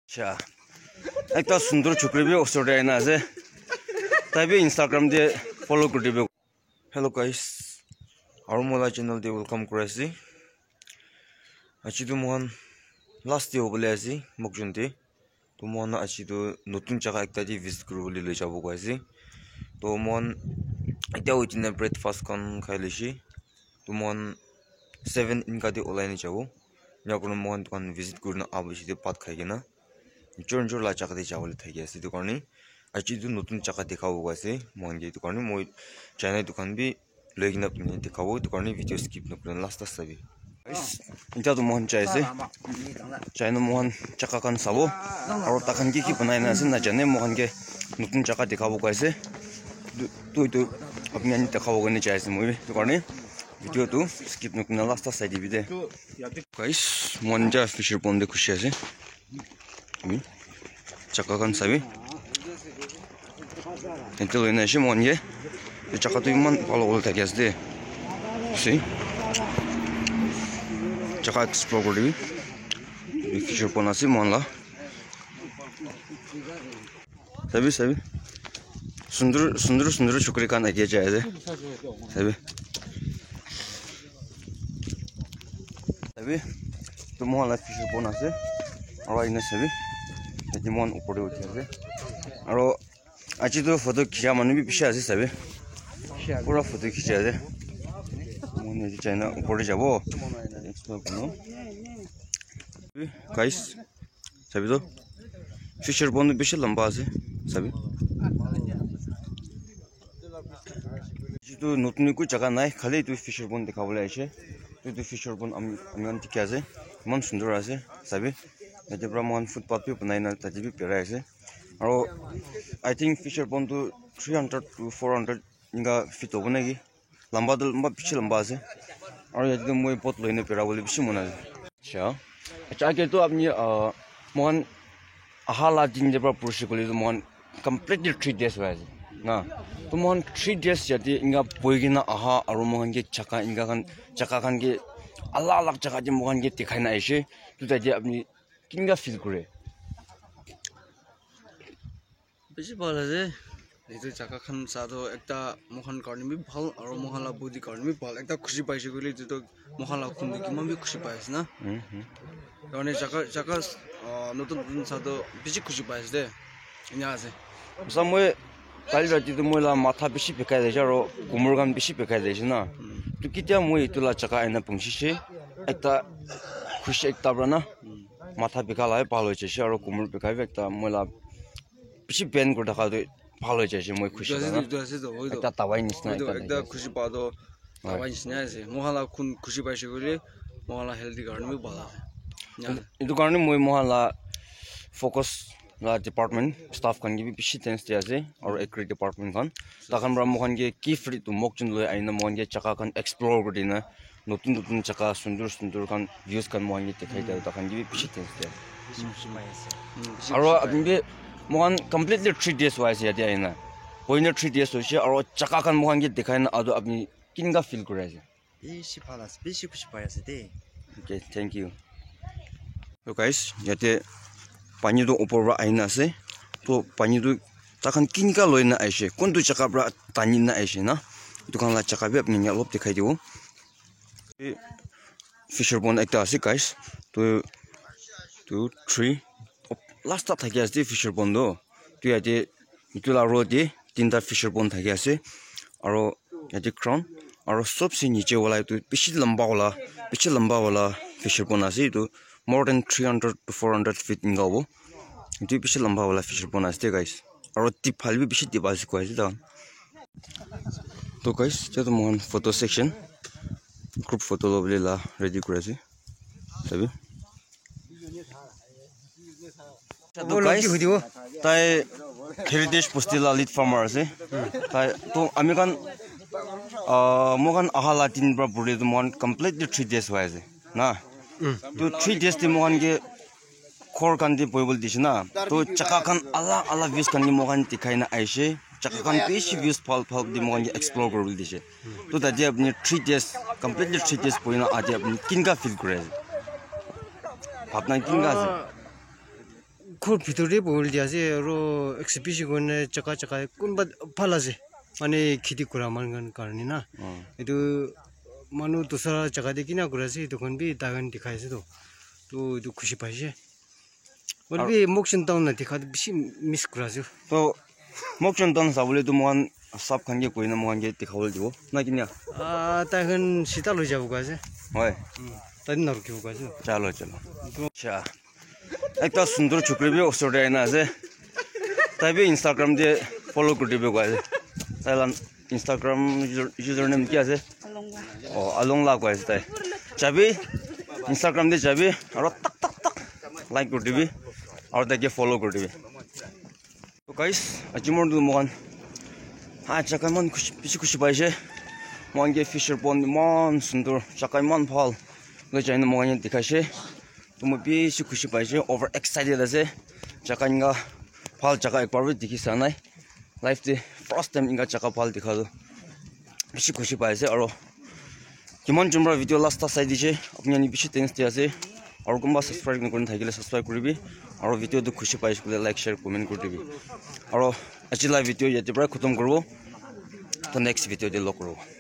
अच्छा एक सुंदर छोकरी भी उसर आना है तभी इंस्टाग्राम दे फॉलो कर दिबे हेलो गाइस और मोला चैनल दे वेलकम करासी अच्छी तो मोहन लास्ट डे बोले आसी मुकजुनते तो मोहन अच्छी तो नतून जगह एक ताजी विजिट करो बोले ले जाबो गाइसी तो मोहन इतना उठने ब्रेकफास्ट कौन खाई लेशी तो मोहन 7 इनका दे ऑनलाइन जाबो या कोनो मोहन दुकान विजिट करना आवश्यक दे बात खाएगी ना जोर ला जगह दे जावल थे ऐसे दुकान नहीं अच्छी तो नतून जगह दिखाओ वैसे मोहन के दुकान में मोई चाइना दुकान भी लेकिन अपने दिखाओ दुकान में वीडियो स्किप न करना लास्ट तक सभी इतना तो मोहन चाहिए चाइना मोहन जगह kan sabo और तखन की बनाए ना से ना जाने मोहन के नतून जगह दिखाओ कैसे तो अपने अन्य दिखाओ करने चाहिए मोई दुकान में वीडियो तो स्किप न करना लास्ट तक सही वीडियो गाइस मोहन जा फिशर पॉन्ड खुशी है Cakakan sabi. Itu ini sih mohon ye. Cakap tu iman kalau ulah tak kias deh. Si. Cakap explore kau deh. Di fisher pond nasi mohon lah. Sabi. Sundur chukri kan aja jaya deh. Sabi. Tu mohon lah fisher pond nasi. Orang ini sabi. Jadi mohon upore uti है और आज तो photo खींचा मन भी पीछे आसे सबे पूरा फोटो खींचा है मोहन ने चाइना upore जाबो एक्सप्लोर करो गाइस सभी तो फिशर पॉन्ड पीछे लंबा है सभी तो नतून कोई जगह नहीं खाली तो फिशर पॉन्ड दिखाओ ले ऐसे तो फिशर पॉन्ड अमियान दिखा है मन सुंदर है सभी जब मोहन फुटपाथ भी बनाई ना तभी भी पेरा है और आई थिंक फिशर पॉन्ड तो 300 to 400 इनका फिट हो बनेगी लंबा तो लंबा पीछे लंबा है और ये तो मुझे बहुत लेने पेरा बोले पीछे मना अच्छा के तो अपनी मोहन आहाला दिन जब पुरुष को ले तो मोहन completely 3 days हुआ है ना तो मोहन 3 days यदि इनका बोएगी ना आहा और मोहन के चक्का खान के अलग जगह जब मोहन के दिखाई ना ऐसे तो ताकि अपनी किंगा फील करे बेसी ভাল আছে এইটো জাকা খান সাদো একটা মোহন কারণে বি ভাল আর মোহনলা বুদ্ধি কারণে বি ভাল একটা খুশি পাইছে কইলে যেটো মোহনলা খুন কি মন বি খুশি পাইছে না কারণ জাকা নতুন সাদো বেশি খুশি পাইছে দে ইনা আছে সময় কাল রাতে তো মোলা মাথা বেশি পেকাই দেছে আর কোমর গান বেশি পেকাই দেছে না তো কিতিয়া মই এতুলা জাকা আইনা পৌঁছিছে একটা খুশি একটা বনা माथा बिकाला है पालो चाहिए और कुमर बिकाई भी एक मोला पिछी पेन को ढका तो पालो चाहिए मैं खुशी है एक तवाई निस्ना एक खुशी पा दो तवाई निस्ना ऐसे मोहला खून खुशी पाइसे कोले मोहला हेल्दी कारण में बाला है इधर कारण में मोहला फोकस ला डिपार्टमेंट स्टाफ खान की भी पिछी टेंस दिया से और एग्री डिपार्टमेंट खान ताकन ब्रा मोहन के की फ्री तो मोक्चन लोय आइना मोहन के चका खान एक्सप्लोर कर देना नतून जगह सुंदर खान व्यूज खान मोहन के दिखाई दे ताकन की भी पिछी टेंस दिया और अभी भी मोहन कंप्लीटली 3 days वाइज याद आइना होइना 3 days होइसे और चका खान मोहन के दिखाई ना अदो अपनी किनका फील करे है बेसी फालास बेसी खुशी पाइसे दे ओके थैंक यू तो गाइस याते पानी तो ऊपर आइना से तो पानी तो ताकन किनका लोइना ऐसे कौन तो जगह पर तानी ना ऐसे ना दुकान ला जगह भी अपनी लोप दिखाई दो फिशर पॉन्ड एक आसे गाइस तो 2 3 लास्ट था क्या आसे फिशर पॉन्ड तो याते इतला रोड दे 3टा फिशर पॉन्ड था क्या आसे और याते क्राउन और सबसे नीचे वाला तो पीछे लंबा वाला फिशर पॉन्ड आसे तो more than 300 to 400 feet इनका वो इतनी पीछे लंबा वाला फिशर पॉन्ड आसे गाइस और टिफाल भी पीछे टिपास को ऐसे तो गाइस चलो Mohan photo section group photo लो बोले ला रेडी करे से तभी तो गाइस ताई हेरिटेज पोस्टिला लीड फार्मर से ताई तो अमेरिकन मोहन आहाला दिन पर बुरे तो मोहन कंप्लीटली 3 days हुआ है ना तो 3 days ते मोहन के खोर कान दे बोल दिस ना तो चका खान अलग व्यूज कान मोहन दिखाई ना ऐसे चका खान पेशी व्यूज फल दे मोहन के एक्सप्लोर कर बोल दिस तो ताजे अपनी 3 days कंप्लीटली 3 days पोइना आजे अपनी किनका फील करे भावना किनका ঘৰ ভিতৰতে বহল দিয়া আছে আৰু এক্সিবিশন কাৰণে চাকা চাকা কোনবা ভাল আছে মানে খেতি কৰা মানুহ কাৰণে না এইটো মানুহ দুসৰা জায়গা দেখি না করে আছে তখন বি দাগান দেখাইছে তো এইটো খুশি পাইছে বলবি মোকশন টাউন না দেখা বেশি মিস করা আছে তো মোকশন টাউন সাবলে তো মন সব খানকে কই না মনকে দেখাবল দিব না কিনা তাখন সীতা লই যাব গাছে হয় তাই নর কি গাছে চলো চলো আচ্ছা একটা সুন্দর ছুকরি বি অসরে আইনা আছে তাই বি ইনস্টাগ্রাম দিয়ে ফলো করে দিবে গাছে তাইলা ইনস্টাগ্রাম ইউজার নেম কি আছে ও আলংলা গাছে তাই যাবি ইনস্টাগ্রাম দিয়ে যাবি আর টাক টাক টাক লাইক করে দিবি আর তাকে ফলো করে দিবি তো গাইস আজি মোর মন আচ্ছা কেমন খুশি খুশি পাইছে মনকে ফিশার পন্ড মন সুন্দর চাকাই মন ভাল লৈ যাই না মন দেখাইছে তুমি বেশি খুশি পাইছে ওভার এক্সাইটেড আছে চাকা ইংগা ভাল চাকা একবার দেখিছা নাই লাইফ দে ফার্স্ট টাইম ইংগা চাকা ভাল দেখালো বেশি খুশি পাইছে আর কিমান জমরা ভিডিও লাস্ট চাই দিছে আপনি আনি বেশি থ্যাঙ্কস দি আছে আর কোনবা সাবস্ক্রাইব নকৰি থাকিলে সাবস্ক্ৰাইব কৰিবি আৰু ভিডিওটো খুশি পাইছে বলে লাইক শেয়াৰ কমেন্ট কৰি দিবি আৰু আজি লাইভ ভিডিও ইয়াতে পৰা খতম কৰিব তো নেক্সট ভিডিও দি লগ কৰিব